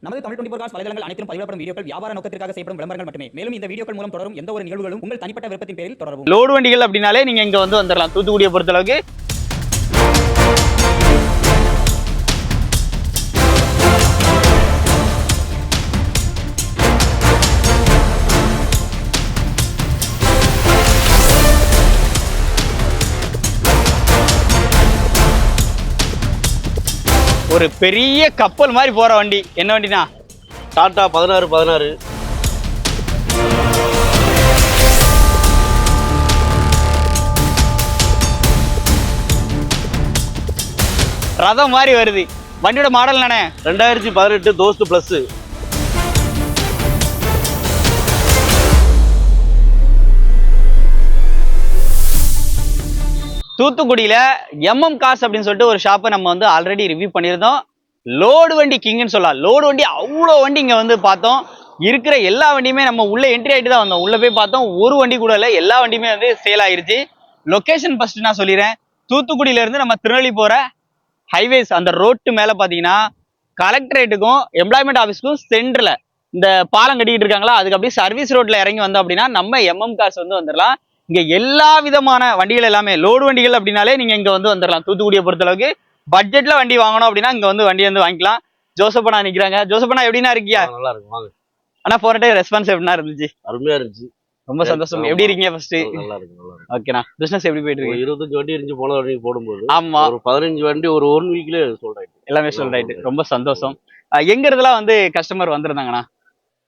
நமது தமிழ் 24 காஸ் வலைதளங்கள் அனைத்தும் பதிவிடப்படும் வீடியோக்கள் வியாபார நோக்கத்திற்காக செய்யப்படும் விளம்பரங்கள் மட்டுமே. மேலும் இந்த வீடியோக்கள் மூலம் தொடரும் எந்த ஒரு நிகழ்வுகளும் உங்கள் தனிப்பட்ட விருப்பத்தின் பேரில் தொடரவும். லோடு வண்டிகள் அப்படினாலே நீங்க இங்க வந்து வந்துடலாம். தூத்துக்குடியை பொறுத்தளவுக்கு ஒரு பெரிய கப்பல் மாதிரி போற வண்டி. என்ன வண்டினா? டாடா 16 ரதம் மாதிரி வருது. வண்டியோட மாடல் நானே 2018 தோஸ்து பிளஸ். தூத்துக்குடியில காஸ் அப்படின்னு சொல்லிட்டு ஒரு ஷாப்பை நம்ம வந்து ஆல்ரெடி ரிவ்யூ பண்ணியிருந்தோம். லோடு வண்டி கிங்னு சொல்லலாம். லோடு வண்டி அவ்வளோ வண்டி இங்க வந்து பார்த்தோம். இருக்கிற எல்லா வண்டியுமே நம்ம உள்ள என்ட்ரி ஆகிட்டு தான் வந்தோம். உள்ள போய் பார்த்தோம், ஒரு வண்டி கூட இல்லை, எல்லா வண்டியுமே வந்து சேல் ஆயிருச்சு. லொகேஷன் ஃபர்ஸ்ட் நான் சொல்லிடுறேன். தூத்துக்குடியில இருந்து நம்ம திருநெல்வேலி போற ஹைவேஸ் அந்த ரோட்டு மேல பாத்தீங்கன்னா கலெக்டரேட்டுக்கும் எம்ப்ளாய்மெண்ட் ஆஃபீஸ்க்கும் சென்டர்ல இந்த பாலம் கட்டிக்கிட்டு இருக்காங்களா, அதுக்கு அப்படியே சர்வீஸ் ரோட்ல இறங்கி வந்தோம் அப்படின்னா நம்ம காஸ் வந்து வந்துடலாம். இங்க எல்லா விதமான வண்டிகள் எல்லாமே லோடு வண்டிகள் அப்படின்னாலே நீங்க இங்க வந்து வந்துடலாம். தூத்துக்குடியை பொறுத்தளவுக்கு பட்ஜெட்ல வண்டி வாங்கணும் அப்படின்னா இங்க வந்து வண்டி வந்து வாங்கிக்கலாம். ஜோசப்பண்ணா நிக்கிறாங்க. ஜோசப்பண்ணா எப்படின்னா இருக்கியா? நல்லா இருக்கும் வாங்க. ஆனா போன டைம் ரெஸ்பான்ஸ் எப்படின்னா இருந்துச்சு? அருமையா இருந்துச்சு. ரொம்ப சந்தோஷம். எப்படி இருக்கீங்க ஃபர்ஸ்ட்? நல்லா இருக்கு. ஓகேண்ணா. பிசினஸ் எப்படி போயிட்டு இருக்கு? 25 வண்டி இருந்துச்சு போன வண்டி போடும்போது. ஆமா, ஒரு 15 வண்டி ஒரு 1 வீக்லயே சோல்ட் ஆயிடுச்சு. எல்லாமே சோல்ட் ஆயிட்டு. ரொம்ப சந்தோஷம். எங்க இருந்தெல்லாம் வந்து கஸ்டமர் வந்திருந்தாங்கண்ணா?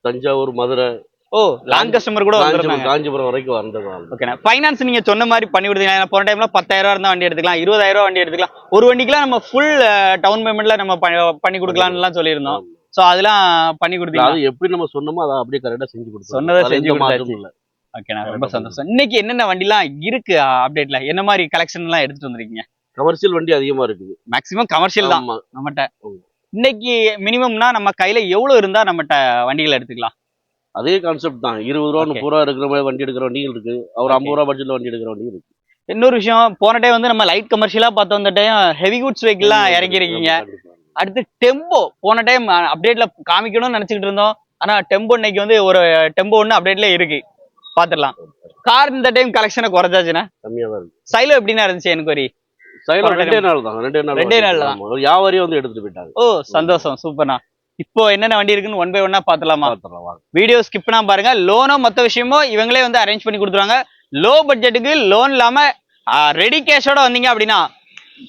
தஞ்சாவூர், மதுரை. ஓ, லாங் கஸ்டமர் கூட வந்திருந்தாங்க. காஞ்சிபுரம் வரைக்கும் வந்தது. ஓகேண்ணா. ஃபைனான்ஸ் நீங்க சொன்ன மாதிரி பண்ணி கொடுத்தீங்க. போன டைம்ல 10,000 ரூபா இருந்தா வண்டி எடுத்துக்கலாம், 20,000 ரூபா வண்டி எடுத்துக்கலாம். ஒரு வண்டிக்குலாம் நம்ம ஃபுல் டவுன் பேமெண்ட்ல நம்ம பண்ணி கொடுக்கலாம்னு சொல்லியிருந்தோம். சோ அதெல்லாம் பண்ணி கொடுத்தீங்க. அது எப்படி நம்ம சொன்னோமோ அதை அப்படியே கரெக்டா செஞ்சு கொடுத்தோம். சொன்னதை செஞ்சு கொடுத்தாச்சு. ஓகேண்ணா, ரொம்ப சந்தோஷம். இன்னைக்கு என்னென்ன வண்டிலாம் இருக்கு அப்டேட்ல? என்ன மாதிரி கலெக்ஷன் எல்லாம் எடுத்துட்டு வந்திருக்கீங்க? கமர்ஷியல் வண்டி அதிகமா இருக்குது. மேக்ஸிமம் கமர்ஷியல் தான் நம்மகிட்ட. இன்னைக்கு மினிமம்னா நம்ம கையில எவ்வளவு இருந்தா நம்மகிட்ட வண்டிகளை எடுத்துக்கலாம்? அதே கான்செப்ட் தான். 20 ரூபா 30 ரூபா இருக்கிற மாதிரி வண்டி எடுக்கிற வண்டிகள் இருக்கு. ஒரு 50 ரூபா பட்ஜெட்ல வண்டி எடுக்கிற வண்டி இருக்கு. இன்னொரு விஷயம், போன டைம் வந்து நம்ம லைட் கமர்ஷியலா பார்த்தோம். இந்த டைம் ஹெவி குட்ஸ் வெஹிக்கிள்லாம் இறங்கி இருக்கீங்க. அடுத்து டெம்போ போன டைம் அப்டேட்ல காமிக்கணும்னு நினைச்சுக்கிட்டு இருந்தோம். ஆனா டெம்போ இன்னைக்கு வந்து ஒரு டெம்போ ஒன்று அப்டேட்ல இருக்கு, பாத்துடலாம். கார் இந்த டைம் கலெக்ஷனை குறைஞ்சாச்சுன்னா கம்மியா தான் இருக்கு. சைலோ எப்படின்னா இருந்துச்சு என்கொயரி? சைலோ ரெண்டே நாள் தான். ஒரு வியாபாரியும் வந்து எடுத்துட்டு போயிட்டாங்க. ஓ சந்தோஷம், சூப்பர்ண்ணா. இப்போ என்னென்ன வண்டி இருக்குன்னு ஒன் பை ஒன்னா பாத்துலாமா? வீடியோ ஸ்கிப் பண்ணாம பாருங்க. லோனோ மொத்த விஷயமோ இவங்களே வந்து அரேஞ்ச் பண்ணி கொடுத்துருவாங்க. லோ பட்ஜெட்டுக்கு லோன் இல்லாம ரெடி கேஷோட வந்தீங்க அப்படின்னா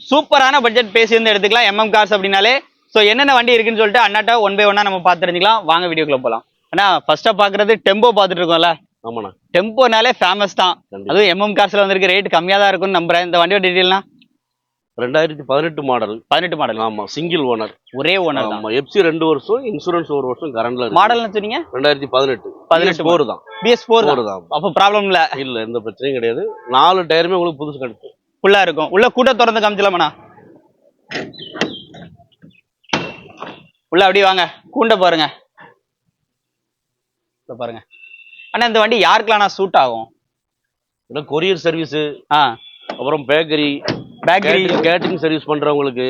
சூப்பரான பட்ஜெட் பேசி வந்து எடுத்துக்கலாம் கார்ஸ் அப்படின்னாலே. ஸோ என்னென்ன வண்டி இருக்குன்னு சொல்லிட்டு அண்ணாட்ட ஒன் பை ஒன்னா நம்ம பார்த்து தெரிஞ்சுக்கலாம். வாங்க வீடியோக்குள்ள போகலாம். ஆனா ஃபர்ஸ்டா பாக்குறது டெம்போ பார்த்துட்டு இருக்கோம்ல. ஆமாண்ணா, டெம்போனாலே ஃபேமஸ் தான். அதுவும் கார்ஸ்ல வந்திருக்கு. ரேட் கம்மியா தான் இருக்கும்னு நம்புறேன். இந்த வண்டியோட டீட்டெயில்னா 2018 மாடல். 18 மாடல். ஆமா, சிங்கிள் ஓனர். ஒரே ஓனர். ஆமா, எஃப்சி 2 வருஷம், இன்சூரன்ஸ் 1 வருஷம் கரண்ட்ல இருக்கு. மாடல்னு சொன்னீங்க? 2018 தான். BS4 தான். அப்ப ப்ராப்ளம் இல்ல. எந்த பிரச்சனையும் கிடையாது. 4 டயருமே உங்களுக்கு புதுசு கிடைக்கும். ஃபுல்லா இருக்கும். உள்ள கூட்ட திறந்து காமிச்சலாமாண்ணா? உள்ள அப்படியே வாங்க, கூண்ட பாருங்க. பாருங்க அண்ணா, இந்த வண்டி யாருக்கெல்லாம் சூட் ஆகும்? கொரியர் சர்வீஸ், அப்புறம் பேக்கரி கேட்டரிங் சர்வீஸ் பண்றவங்களுக்கு,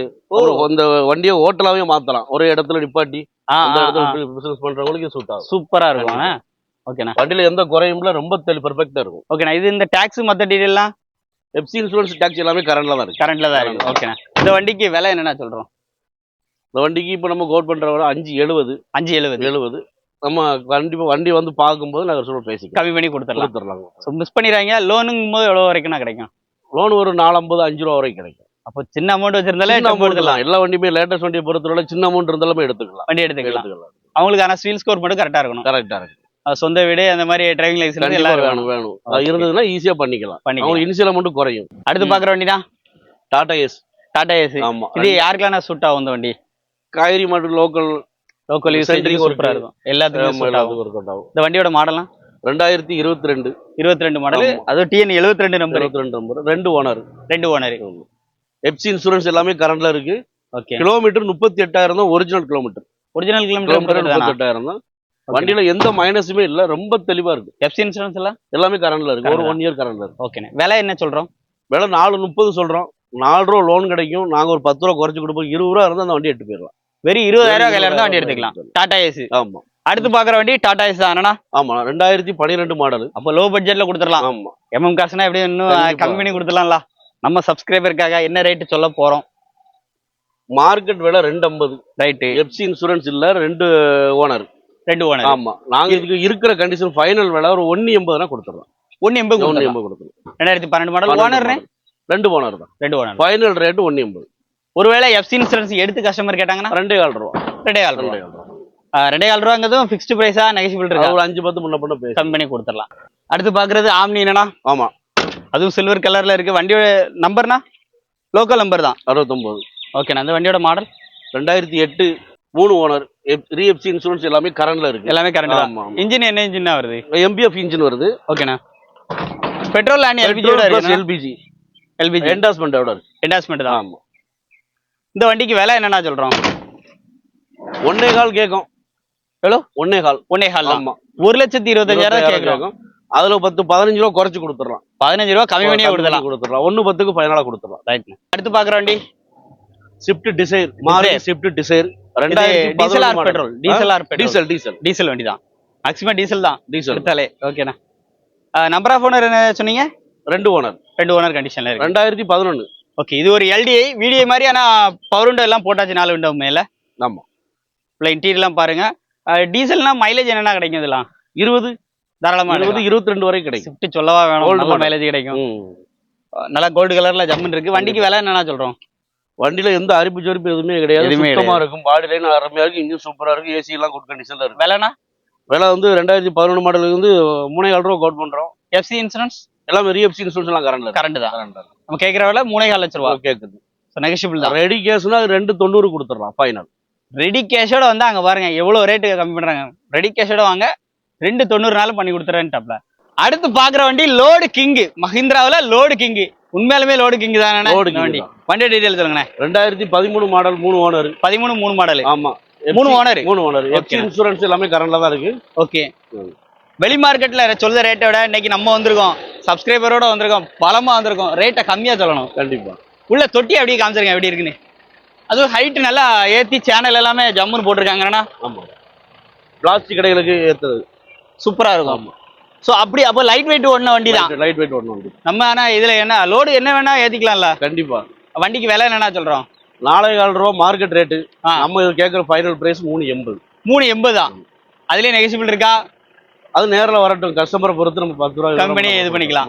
இந்த வண்டியை ஹோட்டலாவே மாத்தலாம். ஒரே இடத்துல நிப்பாட்டி பிசினஸ் பண்றவங்களுக்கு சூட் ஆகும். சூப்பரா இருக்கும். ஓகேண்ணா, வண்டியில எந்த குறையும் இல்ல, ரொம்ப பெர்ஃபெக்ட்டா இருக்கும். ஓகேண்ணா. இது இந்த டாக்ஸ் மத்த டீடைல்லாம் எஃப்சி இன்சூரன்ஸ் டாக்ஸ் எல்லாமே கரண்ட்ல தான் இருக்கு. கரண்ட்ல தான் இருக்கு. ஓகேண்ணா. இந்த வண்டிக்கு விலை என்னன்னா சொல்றோம்? இந்த வண்டிக்கு இப்ப நம்ம கோட் பண்ற வர 570 நம்ம கண்டிப்பா வண்டி வந்து பார்க்கும்போது நாங்க சொல்ல பேசி கம்மி பண்ணி கொடுத்துடலாம். மிஸ் பண்ணிடுறாங்க. லோனுங்கும் போது எவ்வளவு வரைக்கும் கிடைக்கும்? லோன் ஒரு 450 5 ரூபா வரைக்கும் கிடைக்கும். அப்போ சின்ன அமௌண்ட் வச்சிருந்தாலே எடுத்துக்கலாம். எல்லா வண்டியுமே லேட்டஸ்ட் வண்டியை பொறுத்தவரை சின்ன அமௌண்ட் இருந்தாலுமே எடுத்துக்கலாம். வண்டி எடுத்துக்கலாம். அவங்களுக்கு ஆனா ஸ்வீல் ஸ்கோர் மட்டும் கரெக்டா இருக்கணும். கரெக்டா இருக்கு. சொந்த வீடு அந்த மாதிரி டிரைவிங் லைசன்ஸ் எல்லாம் வேணும். அது இருந்ததுன்னா ஈஸியா பண்ணிக்கலாம். அவங்க இனிஷியல் அமௌண்ட் குறையும். அடுத்து பாக்குற வண்டி தான் டாடா ஏஸ். ஆமா, இது யாருக்கெல்லாம் சூட் ஆகும்? இந்த வண்டி காய்கறி மார்க்கெட் லோக்கல் யூசேஜ் சூப்பரா இருக்கும். எல்லாத்துக்கும் இந்த வண்டியோட மாடலாம் 2022 மாடல். அது TN 72 number. 2 owner. FC insurance எல்லாமே கரண்ட்ல இருக்கு. ஓகே. கிலோமீட்டர் 38,000 தான். ஒரிஜினல் கிலோமீட்டர் 38,000 தான். வண்டியில எந்த மைனஸுமே இல்ல. ரொம்ப தெளிவா இருக்கு. எஃப்சி இன்சூரன்ஸ் எல்லாம் எல்லாமே கரண்ட்ல இருக்கு. ஒரு 1 இயர் கரண்ட்ல இருக்கு. ஓகே. விலை என்ன சொல்றோம்? விலை 430 சொல்றோம். 4 ரூபா லோன் கிடைக்கும். நாங்க ஒரு 10 ரூபா குறைச்சு கொடுப்போம். 20 ரூபா இருந்தா அந்த வண்டி எடுத்து போயிடலாம். வெறும் 20,000 கையில இருந்தா வண்டி எடுத்துக்கலாம். டாடா ஏசி. ஆமா. அடுத்து பாக்குற வண்டி டாடா ஏசி தானே? ஆமா 2012 மாடல். அப்ப லோ பட்ஜெட்ல கொடுத்துடலாம். ஆமா. எம்எம் காசுனா எப்படி இன்னும் கண்டிப்பா. கம்மி பண்ணி கொடுத்துடலாம்ல. நம்ம சப்ஸ்கிரைபருக்காக என்ன ரேட் சொல்ல போறோம்? மார்க்கெட் விலை 250. ரைட்டு. எஃப்சி இன்சூரன்ஸ் இல்ல, 2 ஓனர். 2 ஓனர். ஆமா. நாங்க இதுக்கு இருக்கிற கண்டிஷன் ஃபைனல் விலை ஒரு 180 கொடுத்துறோம். 180 கொடுத்துறோம். 2012 மாடல். ஓனர் 2 ஓனர் தான். 2 ஓனர். Final rate 180. ஒருவேளை எஃப்சி இன்சூரன்ஸ் எடுத்து கஸ்டமர் கேட்டாங்கன்னா 2.5 ரூபா. 2.5 ரூபா. 2.5 ரூபாங்கிறதும் ஃபிக்ஸ்டு பிரைஸா நெகோஷியபிள் இருக்கா? ஒரு 5-10 முன்ன பண்ண பேசி கம்பெனி கொடுத்துடலாம். அடுத்து பாக்குறது ஆம்னி என்னன்னா? ஆமா. அதுவும் சில்வர் கலர்ல இருக்கு. வண்டியோட நம்பர்னா லோக்கல் நம்பர் தான். 69. ஓகேண்ணா. அந்த வண்டியோட மாடல் 2008 3 ஓனர். ரீஎஃப்சி இன்சூரன்ஸ் எல்லாமே கரண்ட்ல இருக்கு. எல்லாமே கரண்ட் தான். ஆமா. இன்ஜின் என்ன இன்ஜின் வருது? எம்பிஎஃப் இன்ஜின் வருது. ஓகேண்ணா. பெட்ரோல் அண்ட் எல்பிஜியோட இருக்கு. எல்பிஜி. எல்பிஜி என்டாஸ்மென்ட்டோட இருக்கு. என்டாஸ்மென்ட் தான். ஆமா. இந்த வண்டிக்கு விலை என்னன்னா சொல்றோம்? 1.25 கேக்கும். எவ்வளோ? 1.25. 1.25 தான். ஆமா. 1,25,000 கேக்குறோம். அதுல 10-15 ரூபா குறைச்சு கொடுத்துடலாம். 15 ரூபா கம்மி பண்ணியே கொடுத்துடலாம். 1.10க்கு ஃபைனலா கொடுத்துடலாம். ரைட். அடுத்து பாக்குற வண்டி Swift Dzire. Maruti Swift Dzire 2011 diesel or petrol? Diesel or petrol? Diesel. Diesel. Diesel வண்டி தான். மேக்ஸிமம் டீசல் தான். டீசல் எடுத்தாலே. ஓகேண்ணா. நம்பர் ஆஃப் ஓனர் என்ன சொன்னீங்க? 2 ஓனர். 2 ஓனர் கண்டிஷன்ல இருக்கு. 2011. ஓகே. இது ஒரு எல்டிஐ வீடியோ மாதிரி. ஆனா பவர் விண்டோ எல்லாம் போட்டாச்சு. 4 விண்டோ மேல. ஆமா. இல்ல இன்டீரியர்லாம் பாருங்க. டீசல்னா மைலேஜ் என்னென்ன கிடைக்கும்? இதெல்லாம் 20 தாராளமா 22 வரை கிடைக்கும். ஸ்விஃப்ட் சொல்லவா வேணும். Gold நல்ல model. மைலேஜ் கிடைக்கும். நல்லா கோல்டு கலர்ல ஜம்முன்னு இருக்கு. வண்டிக்கு விலை என்னன்னா சொல்றோம்? வண்டியில எந்த அரிப்பு சொரிப்பு எதுவுமே கிடையாது. எதுவுமே சுத்தமா இருக்கும். பாடி லைன் அருமையா இருக்கு. இன்ஜின் சூப்பரா இருக்கு. ஏசி எல்லாம் குட் கண்டிஷன்ல இருக்கு. விலைனா? விலை வந்து 2011 மாடலுக்கு வந்து 3.5 ரூபா கோட் பண்றோம். எஃப்சி இன்சூரன்ஸ் எல்லாமே ரீஎஃப்சி இன்சூரன்ஸ் எல்லாம் கரண்ட்ல இருக்கு. கரண்ட் தான். நம்ம கேட்கிற விலை 3.25 லட்சம் ரூபா கேக்குது. நெகோஷியபிள் தான். ரெடி கேஷ்னா 2.90 கொடுத்துடலாம் ஃபைனல். ரெடி கேஷோட வந்து அங்க பாருங்க எவ்வளவு ரேட்டு கம்மி பண்றாங்க. ரெடி கேஷோட வாங்க 2.90 பண்ணி கொடுத்துறேன்ட்டாப்ல. அடுத்து பாக்குற வண்டி லோடு கிங். மஹிந்திராவில லோடு கிங். உண்மையாலுமே லோடு கிங் தானே? வண்டி வண்டி டீடைல் சொல்லுங்கண்ணே. 2013 மாடல் 3 ஓனர். 13 3 மாடல். ஆமா. 3 ஓனர். 3 ஓனர். எஃப்சி இன்சூரன்ஸ் எல்லாமே கரண்ட்ல தான் இருக்கு. ஓகே. வெளி மார்க்கெட்ல சொல்ற ரேட்டை விட இன்னைக்கு நம்ம வந்திருக்கோம், சப்ஸ்கிரைபரோட வந்திருக்கோம், பலமா வந்திருக்கோம். ரேட்டை கம்மியா சொல்லணும். கண்டிப்பா. உள்ள தொட்டி அப்படியே காமிச்சிருங்க எப்படி இருக்குன்னு. அதுவும் ஹைட் நல்லா ஏத்தி சேனல் எல்லாமே ஜம்முன்னு போட்டிருக்காங்கண்ணா. ஆமா. பிளாஸ்டிக் கடைகளுக்கு ஏத்தது சூப்பரா இருக்கும். ஆமா. சோ அப்படி அப்போ லைட் வெயிட் ஓடின வண்டி தான். லைட் வெயிட் ஓடின வண்டி. நம்ம ஆனா இதுல என்ன லோடு என்ன வேணா ஏத்திக்கலாம்ல. கண்டிப்பா. வண்டிக்கு விலை என்னன்னா சொல்றோம்? 4.25 ரூபா மார்க்கெட் ரேட்டு. நம்ம கேட்கிற ஃபைனல் பிரைஸ் 3.80. 3.80 தான். அதுலயே நெகோஷியபிள் இருக்கா? அது நேர்ல வரட்டும். கஸ்டமரை பொறுத்து நம்ம 10 ரூபா கம்பெனி இது பண்ணிக்கலாம்.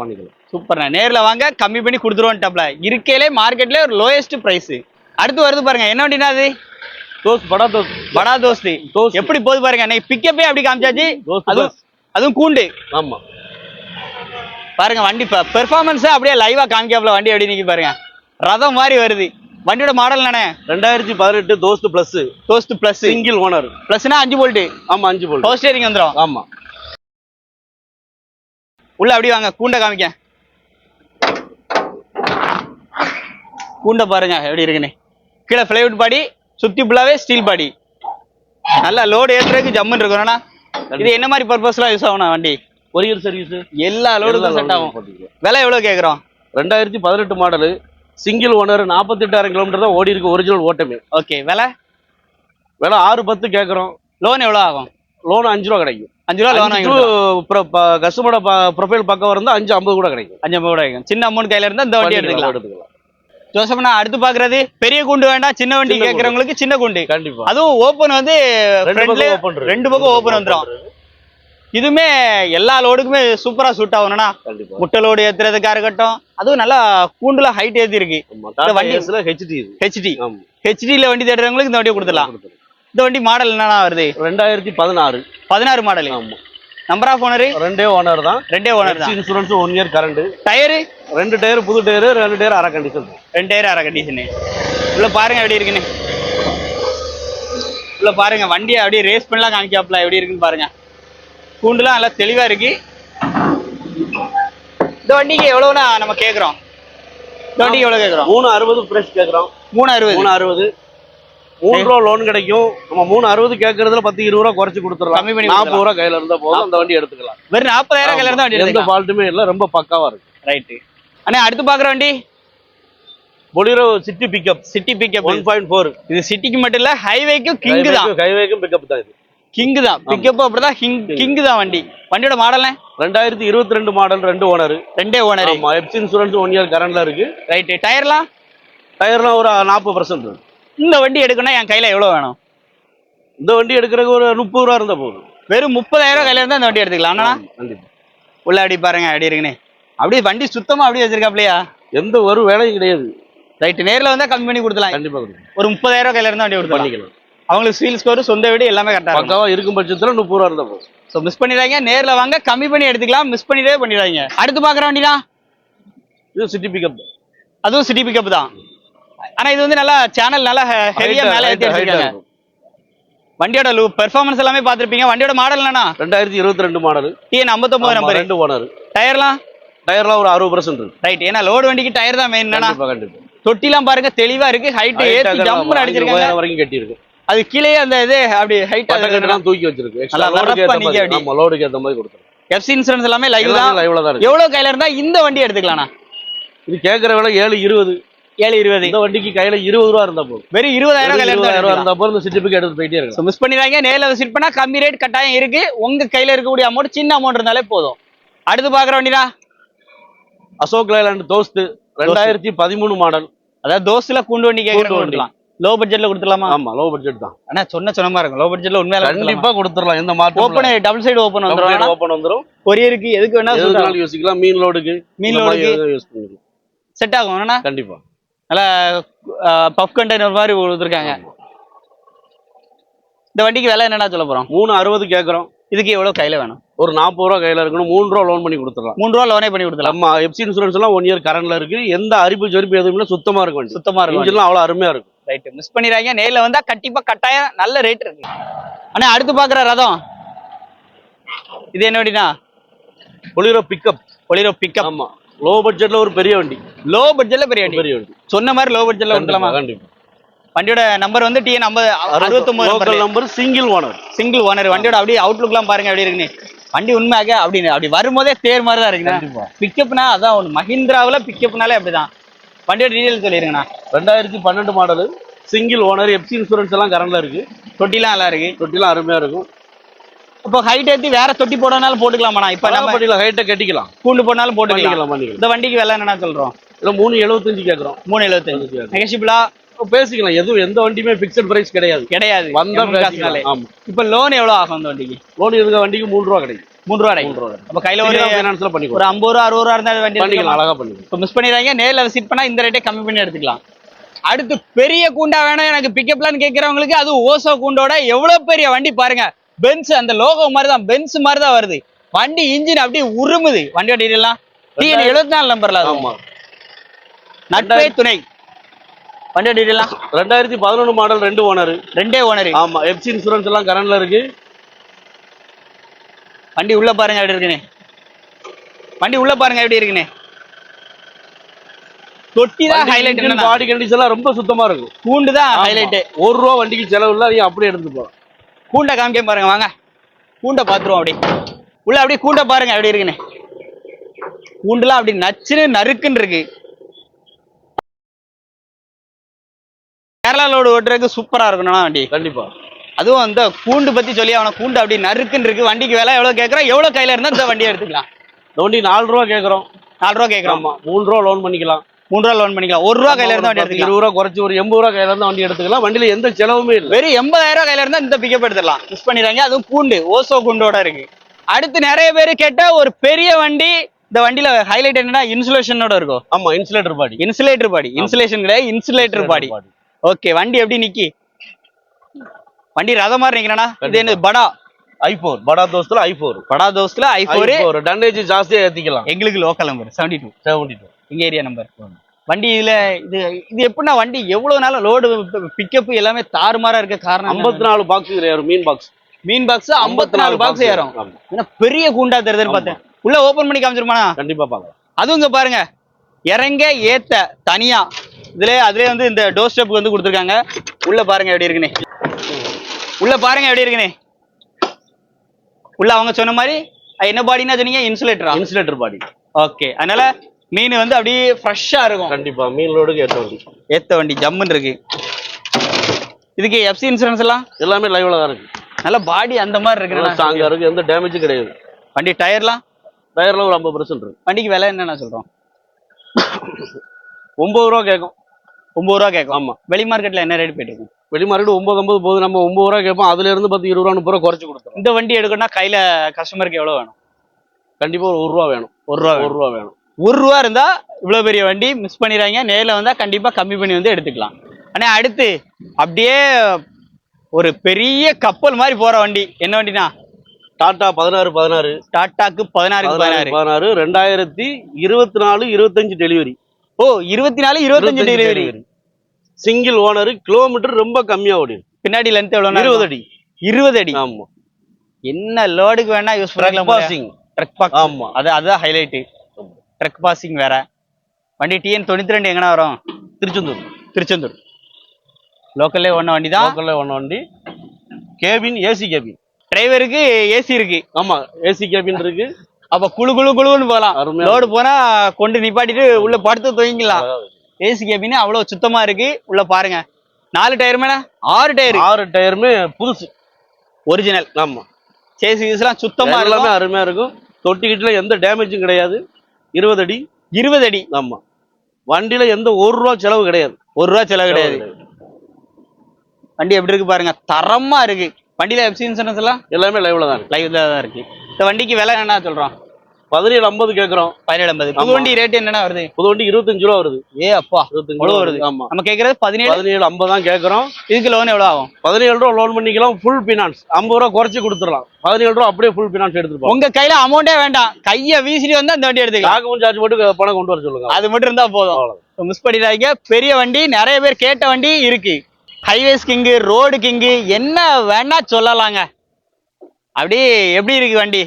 சூப்பர்ண்ணா. நேர்ல வாங்க கம்மி பண்ணி கொடுத்துருவோம். இருக்கையிலே மார்க்கெட்ல ஒரு லோயஸ்ட் பிரைஸ். அடுத்து வருது பாருங்க. என்ன வண்டினா அது? தோஸ்த். படா தோஸ்த். படா தோஸ்த். எப்படி போகுது பாருங்க. இன்னைக்கு பிக்கப்பே அப்படி காமிச்சாச்சு. அதுவும் கூண்டு. ஆமா. பாருங்க வண்டி பெர்ஃபார்மன்ஸ் அப்படியே லைவா காமிக்காப்ல. வண்டி எப்படி நிக்கி பாருங்க. ரதம் மாதிரி வருது. வண்டியோட மாடல் என்னண்ணே? 2018 Dost plus. Dost plus. Single owner. பிளஸ்னா 5 வோல்ட். ஆமா 5 வோல்ட். பவர் ஸ்டீரிங் வந்துரும். ஆமா. உள்ள அப்படி வாங்க. கூண்ட காமிக்க. கூண்ட பாருங்க எப்படி இருக்குன்னு. கீழே பிளைவுட் பாடி, சுத்தி ஃபுல்லாவே ஸ்டீல் பாடி. நல்லா லோடு ஏற்றுறதுக்கு ஜம்முன்னு இருக்கணும்னா. இது என்ன மாதிரி பர்பஸ்லாம் யூஸ் ஆகணும் வண்டி? கொரியர் சர்வீஸ் எல்லா லோடுக்கும் செட் ஆகும். விலை எவ்வளவு கேக்குறோம்? 2018 மாடலு. Single owner. 48,000 கிலோமீட்டர் தான் ஓடி இருக்கு. ஒரிஜினல் ஓட்டமே. ஓகே. விலை 6.10 கேக்குறோம். லோன் எவ்வளவு ஆகும்? லோன் 5 ரூபா கிடைக்கும். 5 ரூபா லோன் கஸ்டமரோட ப்ரொஃபைல் பக்கம் இருந்தா 5.50 கூட கிடைக்கும். 5.50 கூட கிடைக்கும். சின்ன அமௌண்ட் கையில இருந்தா இந்த வண்டி எடுத்துக்கலாம். ஜோசப்னா அடுத்து பாக்குறது பெரிய குண்டு வேண்டாம், சின்ன வண்டி கேக்குறவங்களுக்கு சின்ன குண்டு. கண்டிப்பா. அதுவும் ஓபன் வந்து 2 பக்கம் ஓபன் வந்துரும். இதுமே எல்லா லோடுக்குமே சூப்பரா சூட் ஆகணும்னா. முட்டை லோடு ஏத்துறதுக்கா இருக்கட்டும். அதுவும் நல்லா கூண்டுல ஹைட் ஏத்தி இருக்கு. ஹெச்டில வண்டி தேடுறவங்களுக்கு இந்த வண்டியை கொடுத்துடலாம். இந்த வண்டி மாடல் என்னன்னா வருது? 2016 model. Number of owner 2 owner தான். 2 ஓனர் தான். Insurance 1 year current. Tyre 2 tyre புது டயர், 2 டயர் அரை கண்டிஷன். 2 டயர் அரை கண்டிஷன். உள்ள பாருங்க எப்படி இருக்குன்னு. உள்ள பாருங்க வண்டியை அப்படியே ரேஸ் பண்ணலாம் காமிக்காப்ல எப்படி இருக்குன்னு பாருங்க. கூண்டுலாம் நல்லா தெளிவா இருக்கு. இந்த வண்டிக்கு எவ்வளவுனா நம்ம கேக்குறோம்? இந்த வண்டிக்கு எவ்வளவு கேக்குறோம்? 360 பிரைஸ் கேக்குறோம். 360. 3 ரூபா லோன் கிடைக்கும். நம்ம 360 கேட்கறதுல 10-20 ரூபா குறைச்சு கொடுத்துடலாம். கம்மி பண்ணி 40 ரூபா கையில இருந்தா போதும். அந்த வண்டி எடுத்துக்கலாம். வெறும் 40,000 கையில இருந்தா வண்டி எடுத்துக்கலாம். எந்த ஃபால்ட்டுமே இல்ல. ரொம்ப பக்காவா இருக்கு. ரைட். அண்ணே அடுத்து பாக்குற வண்டி Bolero city pickup city pickup 1.4. இது சிட்டிக்கு மட்டும் இல்ல ஹைவேக்கும் கிங் தான். ஹைவேக்கும் பிக்கப் தான் இது. கிங் தான் பிக்கப் அப்படிதான் கிங் தான் வண்டி. வண்டியோட மாடல் 2022 மாடல், 2 ஓனர். 2 ஓனர். ஆமா, எப்சி இன்சூரன்ஸ் 1 இயர் கரண்ட்ல இருக்கு. ரைட். டயர்லாம் ஒரு 40%. இந்த வண்டி எடுக்கணும்னா என் கையில எவ்வளவு வேணும்? இந்த வண்டி எடுக்கிறதுக்கு ஒரு 30 ரூபா இருந்தா போதும். வெறும் 30,000 கையில இருந்தா இந்த வண்டி எடுத்துக்கலாம். அண்ணா கண்டிப்பா. உள்ள அப்படி பாருங்க, அப்படி இருக்குன்னு அப்படியே வண்டி சுத்தமா அப்படியே வச்சிருக்காப்லையா? எந்த ஒரு வேலையும் கிடையாது. ரைட். நேர்ல வந்தா கம்மி பண்ணி கொடுக்கலாம். கண்டிப்பா கொடுக்கலாம். ஒரு 30,000 கையில இருந்தா வண்டி பண்ணிக்கலாம். அவங்களுக்கு சீல் ஸ்கோர், சொந்த வீடு எல்லாமே கரெக்டா பக்காவா இருக்கும் பட்சத்துல 30 ரூபா இருந்தா போதும். சோ மிஸ் பண்ணிடாதீங்க, நேர்ல வாங்க, கம்மி பண்ணி எடுத்துக்கலாம். மிஸ் பண்ணிடவே பண்ணிடாதீங்க. அடுத்து பாக்குற வண்டினா இது சிட்டி பிக்கப். அதுவும் சிட்டி பிக்கப் தான். ஆனா இது வந்து நல்லா சேனல் நல்லா ஹெவியா மேல ஏத்தி வச்சிருக்காங்க. வண்டியோட பெர்ஃபார்மன்ஸ் எல்லாமே பாத்திருப்பீங்க. வண்டியோட மாடல் என்னன்னா 2022 மாடல், TN 59 நம்பர். 2 ஓனர். டயர்லாம் ஒரு 60% இருக்கு. ரைட். ஏன்னா லோடு வண்டிக்கு டயர் தான் மெயின். கண்டிப்பா. தொட்டிலாம் பாருங்க தெளிவா இருக்கு. ஹைட் ஏத்தி ஜம்ப்ல அடிச்சிருக்காங்க. வரைக்கும் கட்டி இருக்கு. அது கீழே அந்த இது அப்படி ஹைட் அதெல்லாம் தூக்கி வச்சிருக்கு. நல்லா வரப்பா நீங்க அப்படி. ஆமா, லோடுக்கு ஏத்த மாதிரி கொடுத்துரும். எஃப்சி இன்சூரன்ஸ் எல்லாமே லைவ் தான். லைவ்ல தான் இருக்கு. எவ்வளவு கையில இருந்தா இந்த வண்டி எடுத்துக்கலாம்னா? இது கேக்குற விலை 720. 720. இந்த வண்டிக்கு கையில 20 ரூபா இருந்தா போதும். வெறும் 20,000 கையில இருந்தா போதும். இந்த சர்டிபிகேட் எடுத்து போயிட்டே இருக்கு. சோ மிஸ் பண்ணிடாதீங்க. நேர்ல விசிட் பண்ணா கம்மி ரேட் கட்டாயம் இருக்கு. உங்க கையில இருக்கக்கூடிய அமௌண்ட் சின்ன அமௌண்ட் இருந்தாலே போதும். அடுத்து பாக்குற வண்டினா அசோக் லைலாண்ட் தோஸ்த் 2013 மாடல். அதாவது தோஸ்த்ல கூண்டு வண்டி கேக்குறோம். லோ பட்ஜெட்ல கொடுத்துடலாமா? ஆமா, லோ பட்ஜெட் தான். ஆனா சொன்ன மாதிரி இருக்கும். லோ பட்ஜெட்ல உண்மையில கண்டிப்பா கொடுத்துடலாம். எந்த மாற்றம் ஓபன் டபுள் சைடு ஓபன் வந்துரும். ஓபன் வந்துரும். கொரியருக்கு எதுக்கு வேணா எதுனாலும் யோசிக்கலாம். மீன் லோடுக்கு யூஸ் பண்ணிக்கலாம். செட் ஆகும். என்னன்னா கண்டிப்பா நல்லா பஃப் கண்டெய்னர் மாதிரி கொடுத்துருக்காங்க. இந்த வண்டிக்கு விலை என்னடா சொல்ல போறோம்? 360 கேக்குறோம். இதுக்கு எவ்வளவு கையில வேணும்? ஒரு 40 ரூபா கையில இருக்கணும். 3 ரூபா லோன் பண்ணி கொடுத்துடலாம். 3 ரூபா லோனே பண்ணி கொடுத்துடலாம். ஆமா, எப்சி இன்சூரன்ஸ் எல்லாம் 1 இயர் கரண்ட்ல இருக்கு. எந்த அரிப்பு ஜெரிப்பு எதுவும் இல்ல. சுத்தமா இருக்கும் வண்டி. சுத்தமா இருக்கும். இன்ஜின்லாம் அவ்வளவு அருமையா இருக்கும். ரைட். மிஸ் பண்ணிடாதீங்க. நேர்ல வந்தா கண்டிப்பா கட்டாயம் நல்ல ரேட் இருக்கு. ஆனா அடுத்து பாக்குற ரதம் இது என்ன வண்டினா? Bolero pickup. Bolero pickup. ஆமா, லோ பட்ஜெட்ல ஒரு பெரிய வண்டி. லோ பட்ஜெட்ல பெரிய வண்டி. சொன்ன மாதிரி லோ பட்ஜெட்ல கொடுக்கலாமா? கண்டிப்பா. வண்டியோட நம்பர் வந்து TN 69 local number, single owner. வண்டியோட அப்படியே அவுட்லுக்லாம் பாருங்க எப்படி இருக்குன்னு. வண்டி உண்மையாக அப்படி வரும்போதே தேர் மாதிரி தான் இருக்குண்ணா. பிக்கப்னா அதான் ஒன்று. மஹிந்திராவில் பிக்கப்னாலே அப்படிதான். வண்டியோட டீடைல் சொல்லிருங்கண்ணா. 2012 model, single owner, FC insurance எல்லாம் கரண்ட்ல இருக்கு. தொட்டிலாம் நல்லா இருக்கு. தொட்டிலாம் அருமையா இருக்கும். இப்போ ஹைட் ஏற்றி வேற தொட்டி போடனாலும் போட்டுக்கலாமாண்ணா? இப்போ நம்ம பண்ணிக்கலாம். ஹைட்டை கட்டிக்கலாம். கூண்டு போடனாலும் போட்டுக்கலாம். இந்த வண்டிக்கு விலை என்னன்னா சொல்றோம்? 375 கேட்குறோம். 375 நெகஷிபிளா பேசிக்கலாம். எதுவும் எந்த வண்டியுமே பிக்சட் பிரைஸ் கிடையாது. வந்தா பேசிக்கலாம். ஆமா. இப்போ லோன் எவ்வளவு ஆகும் இந்த வண்டிக்கு? லோன் இருக்க வண்டிக்கு 3 ரூபா கிடைக்கும். 3 ரூபா கிடைக்கும். அப்ப கையில ஒரு ஃபைனான்ஸ்ல பண்ணிக்கலாம். ஒரு 50 ரூபா 60 ரூபா இருந்தா வண்டி பண்ணிக்கலாம். அழகா பண்ணிக்கலாம். இப்போ மிஸ் பண்ணிடாதீங்க. நேர்ல விசிட் பண்ணா இந்த ரேட்டே கம்மி பண்ணி எடுத்துக்கலாம். அடுத்து பெரிய கூண்டா வேணும் எனக்கு பிக்கப்லாம் கேட்கறவங்களுக்கு அது ஓசோ கூண்டோட எவ்வளவு பெரிய வண்டி பாருங்க. பென்ஸ் அந்த லோகோ மாதிரி தான், பென்ஸ் மாதிரி தான் வருது வண்டி. இன்ஜின் அப்படியே உருமுது. வண்டியோட டீடைல்லாம் TN 74 நம்பர்ல. ஆமா, நட்பே துணை. வண்டியோட டீடைல்லாம் 2011 மாடல், 2 ஓனர். ஆமா, எப்சி இன்சூரன்ஸ் எல்லாம் கரண்ட்ல இருக்கு. வண்டி உள்ள பாருங்க எப்படி இருக்குன்னு. வண்டி உள்ள பாருங்க எப்படி இருக்குன்னு. தொட்டி தான் ஹைலைட். பாடி கண்டிஷன் எல்லாம் ரொம்ப சுத்தமா இருக்கும். கூண்டு தான் ஹைலைட். 1 ரூபா வண்டிக்கு செலவு இல்ல. நீங்க அப்படியே எடுத்து போலாம். கூண்டை காமிக்க பாருங்க. வாங்க கூண்டை பாத்துருவோம். அப்படி உள்ள அப்படியே கூண்டை பாருங்க எப்படி இருக்குன்னு. கூண்டுலாம் அப்படி நச்சுன்னு நறுக்குன்னு இருக்கு. கேரளா லோடு ஓட்டுறதுக்கு சூப்பரா இருக்கணும்னா வண்டி. கண்டிப்பா. அதுவும் அந்த கூண்டு பத்தி சொல்லி அவன கூண்டு அப்படி நறுக்குன்னு இருக்கு. வண்டிக்கு விலை எவ்வளவு கேட்கறோம்? எவ்வளவு கையில இருந்தா இந்த வண்டியை எடுத்துக்கலாம்? இந்த வண்டி 4 ரூபா கேட்கறோம். 4 ரூபா கேட்கறோம். 3 ரூபா லோன் பண்ணிக்கலாம். 3 ரூபா லோன் பண்ணிக்கலாம். 1 ரூபா கையில இருந்தா வண்டி எடுத்துக்கலாம். 20 ரூபா குறைச்சு ஒரு 80 ரூபா கையில இருந்தா வண்டி எடுத்துக்கலாம். வண்டியில எந்த செலவுமே இல்லை. வெறும் 80,000 கையில இருந்தா இந்த பிக்கப் எடுத்துடலாம். மிஸ் பண்ணிடுறாங்க. அதுவும் கூண்டு ஓசோ கூண்டோட இருக்கு. அடுத்து நிறைய பேர் கேட்ட ஒரு பெரிய வண்டி. இந்த வண்டியில ஹைலைட் என்னன்னா இன்சுலேஷனோட இருக்கும். ஆமா, இன்சுலேட்டர் பாடி. இன்சுலேஷன் கிடையாது, இன்சுலேட்டர் பாடி. ஓகே. வண்டி எப்படி நிக்கி? வண்டி ரத மாதிரி நிக்கிறனா? இது என்ன படா i4. படா தோஸ்துல i4. டன்னேஜ் ஜாஸ்தியா ஏத்திக்கலாம். எங்களுக்கு லோக்கல் நம்பர் 72 எங்க ஏரியா நம்பர். வண்டி இதுல இது எப்படின்னா வண்டி எவ்வளவு நாள் லோடு பிக்கப் எல்லாமே தாறுமாறா இருக்க காரணம் 54 பாக்ஸ் ஏறும். மீன் பாக்ஸ் 54 பாக்ஸ் ஏறும். ஏன்னா பெரிய கூண்டா தெரியுதுன்னு பார்த்தேன். உள்ள ஓபன் பண்ணி காமிச்சிருமாண்ணா? கண்டிப்பா பாக்கலாம். அதுவும் இங்க பாருங்க இறங்க ஏத்த தனியா அதுல வந்து இந்த டோர் ஸ்டெப் வந்து கொடுத்துருக்காங்க. உள்ள பாருங்க எப்படி இருக்குன்னு. உள்ள அவங்க சொன்ன மாதிரி என்ன பாடினா சொன்னீங்க? இன்சுலேட்டர் பாடி. ஓகே. அதனால மீன் வந்து அப்படியே ஃப்ரெஷ்ஷா இருக்கும். கண்டிப்பா மீன் லோடுக்கு ஏத்த வண்டி ஜம்முன்னு இருக்கு. இதுக்கு எஃப்சி இன்சூரன்ஸ் எல்லாம் எல்லாமே லைவ்ல தான் இருக்கு. நல்ல பாடி அந்த மாதிரி இருக்கு, ஸ்ட்ராங்கா இருக்கு, எந்த டேமேஜும் கிடையாது. வண்டி டயர்லாம் ஒரு 50% இருக்கு. வண்டிக்கு விலை என்னென்ன சொல்றோம்? 9 ரூபா கேட்கும். 9 ரூபா கேட்கும். ஆமா. வெளி மார்க்கெட்ல என்ன ரேட் போயிட்டு இருக்கு? வெளி மார்க்கெட் 9.50 போகுது. நம்ம 9 ரூபா கேட்போம். அதுல இருந்து 10, 20 ரூபா 30 ரூபா குறைச்சு கொடுத்தோம். இந்த வண்டி எடுக்கணும்னா கையில கஸ்டமருக்கு எவ்வளவு வேணும்? கண்டிப்பா ஒரு 1 ரூபா வேணும். 1 ரூபா வேணும். 1 ரூபா இருந்தா இவ்வளவு பெரிய வண்டி மிஸ் பண்ணிடுறாங்க. நேர்ல வந்தா கண்டிப்பா கம்மி பண்ணி வந்து எடுத்துக்கலாம். ஆனா அடுத்து அப்படியே ஒரு பெரிய கப்பல் மாதிரி போற வண்டி என்ன வண்டினா? டாடா 16. டாடாக்கு 16 2024 25 டெலிவரி. ஓ 24 25 டெலிவரி. Single owner. கிலோமீட்டர் ரொம்ப கம்மியா ஓடி. பின்னாடி லென்த் எவ்வளவு? 20 அடி. 20 அடி. ஆமா. என்ன லோடுக்கு வேணா யூஸ் பண்ணிக்கலாம். பாசிங். Truck pass. ஆமா. அதுதான் ஹைலைட். ட்ரக் பாசிங் வேற. வண்டி TN 92 எங்கனா வரும்? திருச்செந்தூர். லோக்கல்லே ஒண்ண வண்டி தான். லோக்கல்லே ஒண்ண வண்டி. Cabin AC cabin. டிரைவருக்கு ஏசி இருக்கு. ஆமா ஏசி கேபின் இருக்கு. அப்ப குளுன்னு போலாம். லோடு போனா கொண்டு நிப்பாட்டிட்டு உள்ள படுத்து தூங்கிக்கலாம். ஏசி கேபின் அவ்வளவு சுத்தமா இருக்கு. உள்ள பாருங்க. 4 டயருமே 6 டயருமே புதுசு ஒரிஜினல். ஆமா. சேசிஸ்லாம் சுத்தமா எல்லாமே அருமையா இருக்கும். தொட்டிக்கிட்டுல எந்த டேமேஜும் கிடையாது. 20 அடி. 20 அடி. ஆமா. வண்டியில எந்த 1 ரூபா செலவு கிடையாது. 1 ரூபா செலவு கிடையாது. வண்டி எப்படி இருக்கு பாருங்க, தரமா இருக்கு. வண்டியில எஃப்சி இன்சூரன்ஸ் எல்லாம் எல்லாமே லைவ்ல தான் இருக்கு. இந்த வண்டிக்கு விலை என்ன சொல்றோம்? 17.50 கேக்குறோம். 17.50. புது வண்டி ரேட் என்னன்னா வருது? புது வண்டி 25 ரூபா வருது. அப்பா 25 ரூபா வருது. ஆமா. நம்ம கேக்குறது 17.50 தான் கேக்குறோம். இதுக்கு லோன் எவ்வளவு ஆகும்? 17 ரூபா லோன் பண்ணிக்கலாம். ஃபுல் பினான்ஸ் 50 ரூபா குறைச்சு கொடுத்துடலாம். 17 ரூபா அப்படியே ஃபுல் பினான்ஸ் எடுத்துட்டு உங்க கையில அமௌண்டே வேண்டாம், கைய வீசிட்டு வந்தா இந்த வண்டி எடுத்துக்கலாம். டாக்குமெண்ட் சார்ஜ் போட்டு பணம் கொண்டு வர சொல்லுங்க. அது மட்டும் இருந்தா போதும். மிஸ் பண்ணிடாதீங்க. பெரிய வண்டி, நிறைய பேர் கேட்ட வண்டி இருக்கு. ஹைவேஸ் கிங்கு, ரோடு கிங்கு, என்ன வேணா சொல்லலாங்க. அப்படி எப்படி இருக்கு வண்டி?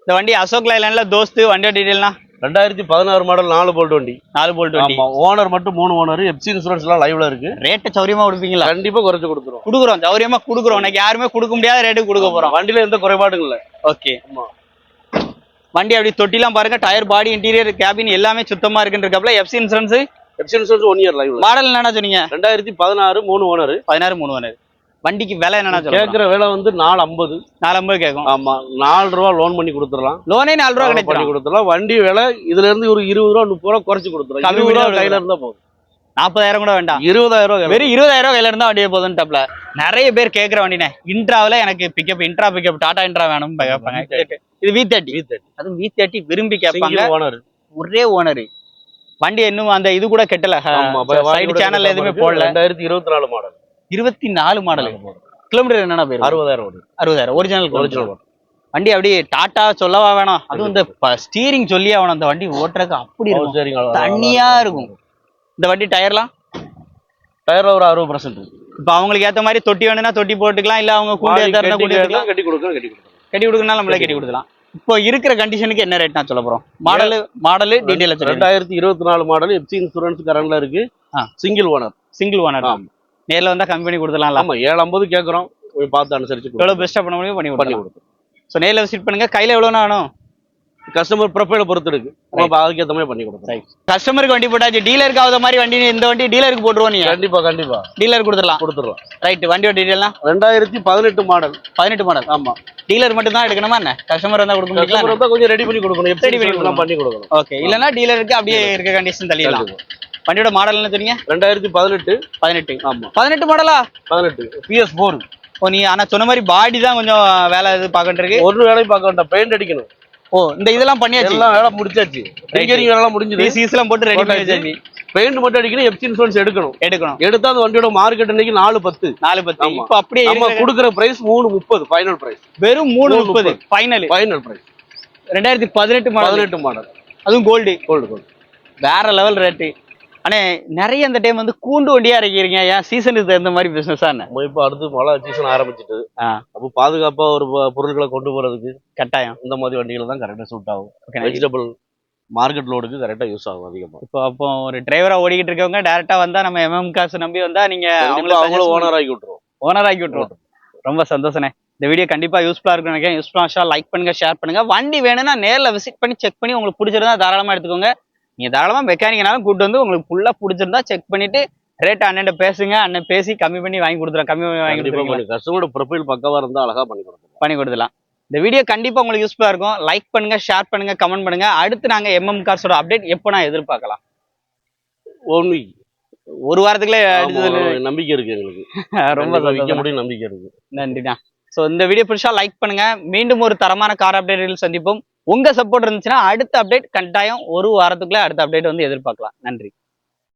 இந்த வண்டி அசோக் லைலாண்ட்ல தோஸ்து. வண்டியோட டீடைல்னா 2016 மாடல் 4 போல்ட் வண்டி. 4 போல்ட் வண்டி. ஓனர் மட்டும் 3 ஓனர். எஃப்சி இன்சூரன்ஸ் எல்லாம் லைவ்ல இருக்கு. ரேட் சௌரியமா கொடுப்பீங்களா? கண்டிப்பா குறைச்சு கொடுக்குறோம். சௌரியமா கொடுக்குறோம். எனக்கு யாருமே கொடுக்க முடியாத ரேட்டு கொடுக்க போறோம். வண்டியில எந்த குறைபாடும் இல்ல. ஓகே. வண்டி அப்படி தொட்டிலாம் பாருங்க. டயர், பாடி, இன்டீரியர், கேபின் எல்லாமே சுத்தமா இருக்குன்றதுல FC insurance 1 year live. Model என்னன்னா சொன்னீங்க? 2016 3 ஓனர். 16 3 ஓனர். வண்டிக்கு விலை என்னன்னா கேக்குற விலை வந்து 4.50 கேட்கும். ஆமா. 4 ரூபா லோன் பண்ணி கொடுத்துடலாம். லோனே 4 ரூபா கிடைச்சு கொடுத்துடலாம். வண்டி விலை இதுல இருந்து ஒரு 20 ரூபா 30 ரூபா குறைச்சு கொடுத்துறோம். 20 ரூபா கையில இருந்தா போதும். 40,000 கூட வேண்டாம். 20,000 ரூபா. வெறும் 20,000 ரூபா கையில இருந்தா வண்டியே போதும். டாப்ல நிறைய பேர் கேட்கிற வண்டினே. இன்ட்ராவில எனக்கு இன்ட்ரா பிக்கப் டாடா இன்ட்ரா வேணும் கேட்பாங்க. இது V30. அதுவும் V30 விரும்பி கேட்பாங்க. ஒரே ஓனர். வண்டி இன்னும் அந்த இது கூட கெட்டல. சைடு சேனல் எதுவுமே போடல. 2024 மாடல். 24 மாடல். கிலோமீட்டர் என்னன்னா பேர்? 60,000. ஒரிஜினல். வண்டி அப்படியே டாடா சொல்லவா வேணாம். அதுவும் இந்த ஸ்டீரிங் சொல்லி அவன் அந்த வண்டி ஓட்டுறதுக்கு அப்படி இருக்கும், தண்ணியா இருக்கும். இந்த வண்டி டயர்லாம் ஒரு 60%. இப்ப அவங்களுக்கு ஏத்த மாதிரி தொட்டி வேணும்னா தொட்டி போட்டுக்கலாம். இல்ல அவங்க கட்டி கொடுக்கணும் நம்மளே கட்டி கொடுக்கலாம். இப்போ இருக்கிற கண்டிஷனுக்கு என்ன ரேட் நான் சொல்ல போறோம்? Model detail 2024 model. FC insurance கரண்ட்ல இருக்கு. Single owner. நேர்ல வந்தா கம்மி பண்ணி கொடுத்துடலாம். ஆமா 7.50 கேக்குறோம். போய் பார்த்து அனுசரிச்சு எவ்வளவு பெஸ்டா பண்ண முடியும் பண்ணி கொடுத்துருவோம். சோ நேர்ல விசிட் பண்ணுங்க. கையில எவ்வளவு ஆகும்? கஸ்டமர் ப்ரொஃபைலை பொறுத்து இருக்கு. அதுக்கேற்ற மாதிரி பண்ணி கொடுத்துருவோம். கஸ்டமருக்கு வண்டி போட்டாச்சு. டீலருக்கு ஆகுத மாதிரி வண்டி இந்த வண்டி டீலருக்கு போட்டுருவோம். நீங்க கண்டிப்பா டீலர் கொடுத்துடலாம். ரைட். வண்டியோட டீடைல்லாம் 2018 மாடல். 18 மாடல். ஆமா. டீலர் மட்டும் தான் எடுக்கணுமா என்ன? கஸ்டமர் வந்தா கொடுக்க முடியல. கொஞ்சம் ரெடி பண்ணி கொடுக்கணும். பண்ணி கொடுக்கணும். ஓகே. இல்லனா டீலருக்கு அப்படியே இருக்க கண்டிஷன் தள்ளிடலாம். வண்டியோட மாடல் என்ன சொன்னீங்க? 2018. ஆமா 18 மாடலா? 18 PS4. ஓ நீ ஆனா சொன்ன மாதிரி பாடி தான் கொஞ்சம் வேலை இது பார்க்கட்டு இருக்கு. ஒரு வேலையும் பார்க்க வேண்டாம். பெயிண்ட் அடிக்கணும். ஓ இந்த இதெல்லாம் பண்ணியாச்சு. எல்லாம் வேலை முடிச்சாச்சு. டிங்கரிங் வேலை எல்லாம் முடிஞ்சது. சீஸ் எல்லாம் போட்டு ரெடி பண்ணியாச்சு. பெயிண்ட் மட்டும் அடிக்கணும். எஃப்சி இன்சூரன்ஸ் எடுக்கணும். எடுத்தா அந்த வண்டியோட மார்க்கெட் இன்னைக்கு 4.10. இப்போ அப்படியே நம்ம கொடுக்குற பிரைஸ் 3.30 ஃபைனல் பிரைஸ். வெறும் 3.30 ஃபைனல் பிரைஸ். 2018 மாடல். அதுவும் கோல்டு. வேற லெவல் ரேட்டு. ஆனா நிறைய அந்த டைம் வந்து கூண்டு வண்டியா இறக்கிருங்க. ஏன் சீசனுக்கு தகுந்த மாதிரி பிசினஸா? இப்ப அடுத்து மழை சீசன் ஆரம்பிச்சிட்டு அப்போ பாதுகாப்பா ஒரு பொருட்களை கொண்டு போறதுக்கு கட்டாயம் இந்த மாதிரி வண்டிகள் தான் கரெக்டா சூட் ஆகும். வெஜிடபிள் மார்க்கெட் லோடுக்கு கரெக்டா யூஸ் ஆகும் அதிகமா. இப்போ அப்போ ஒரு டிரைவரா ஓடிக்கிட்டு இருக்கவங்க டைரக்டா வந்தா நம்ம காசு நம்பி வந்தா நீங்க அவங்கள ஓனர் ஆக்கி விட்டுருவோம். ரொம்ப சந்தோஷனே. இந்த வீடியோ கண்டிப்பா யூஸ்ஃபுல்லா இருக்கும் நினைக்கிறேன். யூஸ்ஃபுல்லா லைக் பண்ணுங்க, ஷேர் பண்ணுங்க. வண்டி வேணும்னா நேர்ல விசிட் பண்ணி செக் பண்ணி உங்களுக்கு பிடிச்சிருந்தா தாராளமா எடுத்துக்கோங்க. நீங்க தாராளமா மெக்கானிக்னாலும் கூட்டு வந்து உங்களுக்கு ஃபுல்லா பிடிச்சிருந்தா செக் பண்ணிட்டு ரேட் அண்ணன் பேசுங்க, அண்ணன் பேசி கம்மி பண்ணி வாங்கி கொடுத்துறோம். கம்மி பண்ணி வாங்கி கொடுத்துருங்க. கஸ்டமரோட ப்ரொஃபைல் பக்கவா இருந்தா அழகா பண்ணி கொடுத்துடலாம். இந்த வீடியோ கண்டிப்பா உங்களுக்கு யூஸ்ஃபுல்லா இருக்கும். லைக் பண்ணுங்க, ஷேர் பண்ணுங்க, கமெண்ட் பண்ணுங்க. அடுத்து நாங்க எம்எம் கார்ஸோட அப்டேட் எப்போ நான் எதிர்பார்க்கலாம்? 1 week. ஒரு வாரத்துக்குள்ளே நம்பிக்கை இருக்கு எங்களுக்கு. ரொம்ப விற்க முடியும் நம்பிக்கை இருக்கு. நன்றிண்ணா. ஸோ இந்த வீடியோ பிடிச்சா லைக் பண்ணுங்க. மீண்டும் ஒரு தரமான கார் அப்டேட்டில் சந்திப்போம். உங்க சப்போர்ட் இருந்துச்சுன்னா அடுத்த அப்டேட் கட்டாயம் ஒரு வாரத்துக்குள்ள அடுத்த அப்டேட் வந்து எதிர்பார்க்கலாம். நன்றி.